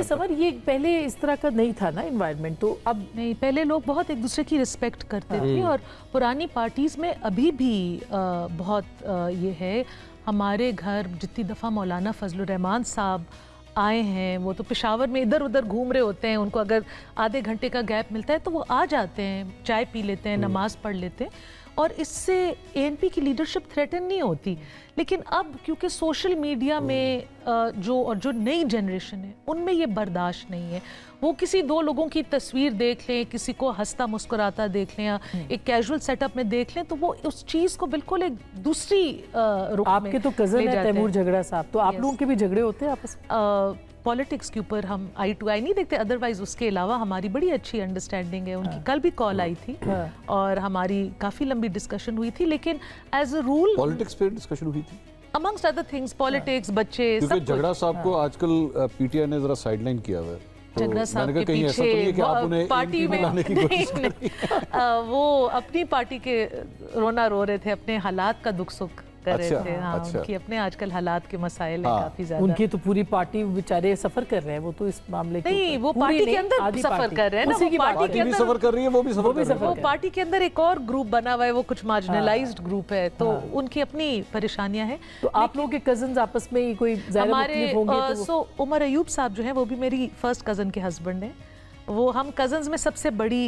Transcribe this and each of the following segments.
सवाल ये पहले इस तरह का नहीं था ना एनवायरनमेंट, तो अब नहीं, पहले लोग बहुत एक दूसरे की रिस्पेक्ट करते थे और पुरानी पार्टीज़ में अभी भी बहुत ये है। हमारे घर जितनी दफ़ा मौलाना फजलुर रहमान साहब आए हैं, वो तो पेशावर में इधर उधर घूम रहे होते हैं, उनको अगर आधे घंटे का गैप मिलता है तो वो आ जाते हैं, चाय पी लेते हैं, नमाज पढ़ लेते हैं और इससे एएनपी की लीडरशिप थ्रेटन नहीं होती। लेकिन अब क्योंकि सोशल मीडिया में जो नई जनरेशन है उनमें ये बर्दाश्त नहीं है। वो किसी दो लोगों की तस्वीर देख लें, किसी को हंसता मुस्कुराता देख लें या एक कैजुअल सेटअप में देख लें तो वो उस चीज़ को बिल्कुल एक दूसरी रुख में आपके तो कज़न है तैमूर झगड़ा साहब, तो आप लोगों के भी झगड़े होते हैं आपस में? पॉलिटिक्स के ऊपर हम आई टू आई नहीं देखते, अदरवाइज उसके अलावा हमारी बड़ी अच्छी अंडरस्टैंडिंग है। उनकी कल भी कॉल आई थी और हमारी काफ़ी लंबी डिस्कशन हुई थी, लेकिन एज अ रूल पॉलिटिक्स पे डिस्कशन हुई थी अमंग्स्ट अदर थिंग्स, पॉलिटिक्स, बच्चे, क्योंकि झगड़ा साहब को आजकल पीटीआई ने जरा साइडलाइन किया हुआ है। झगड़ा साहब के पीछे पार्टी में वो अपनी पार्टी के रोना रो रहे थे, अपने हालात का दुख सुख कर रहे थे। हाँ, उनकी अपने आजकल हालात के मसाइल हैं काफी ज्यादा। उनकी तो पूरी पार्टी बेचारे सफर कर रहे हैं, वो तो इस मामले नहीं, वो पार्टी के अंदर सफर कर रहे हैं ना, वो पार्टी के अंदर सफर कर रही है, वो भी सफर, वो पार्टी के अंदर एक और ग्रुप बना हुआ है, वो कुछ मार्जिनलाइज्ड ग्रुप है, तो उनकी अपनी परेशानियां हैं। तो आप लोगों के कजन्स आपस में कोई हमारे उमर अयूब साहब जो है वो भी मेरी फर्स्ट कजन के हस्बैंड है। वो हम कजन्स में सबसे बड़ी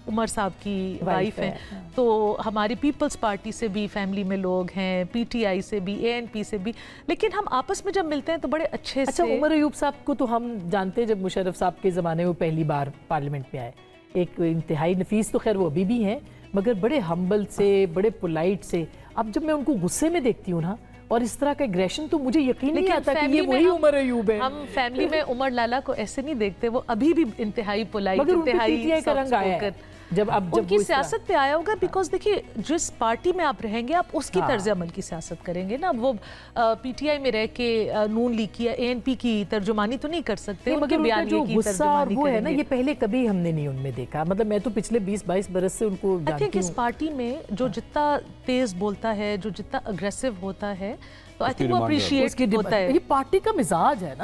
उमर साहब की वाइफ हैं। तो हमारी पीपल्स पार्टी से भी फैमिली में लोग हैं, पीटीआई से भी, एएनपी से भी, लेकिन हम आपस में जब मिलते हैं तो बड़े अच्छे से। उमर अयूब साहब को तो हम जानते हैं, जब मुशर्रफ साहब के ज़माने में पहली बार पार्लियामेंट में आए, एक इंतहाई नफीस, तो खैर वो अभी भी हैं, मगर बड़े हम्बल से, बड़े पोलाइट से। अब जब मैं उनको गुस्से में देखती हूँ ना और इस तरह का एग्रेशन, तो मुझे यकीन नहीं आता कि ये वही उमर अयूब है। हम फैमिली में उमर लाला को ऐसे नहीं देखते, वो अभी भी इंतहाई पोलाइट, इंतहाई का रंग आया है जब उनकी सियासत पे आया होगा। बिकॉज देखिए, जिस पार्टी में आप रहेंगे आप उसकी तर्ज अमल की सियासत करेंगे ना। वो पीटीआई में रह के नून लीग की या एएनपी की तर्जुमानी तो नहीं कर सकते, मगर बयान जो गुस्सा और वो है ना, ये पहले कभी हमने नहीं उनमें देखा। मतलब मैं तो पिछले 20-22 बरस से उनको जानती हूं। आई थिंक इस पार्टी में जो जितना तेज बोलता है, जो जितना अग्रेसिव होता है, तो आई थिंक वो अप्रिशिएट होता है। ये पार्टी का मिजाज है ना।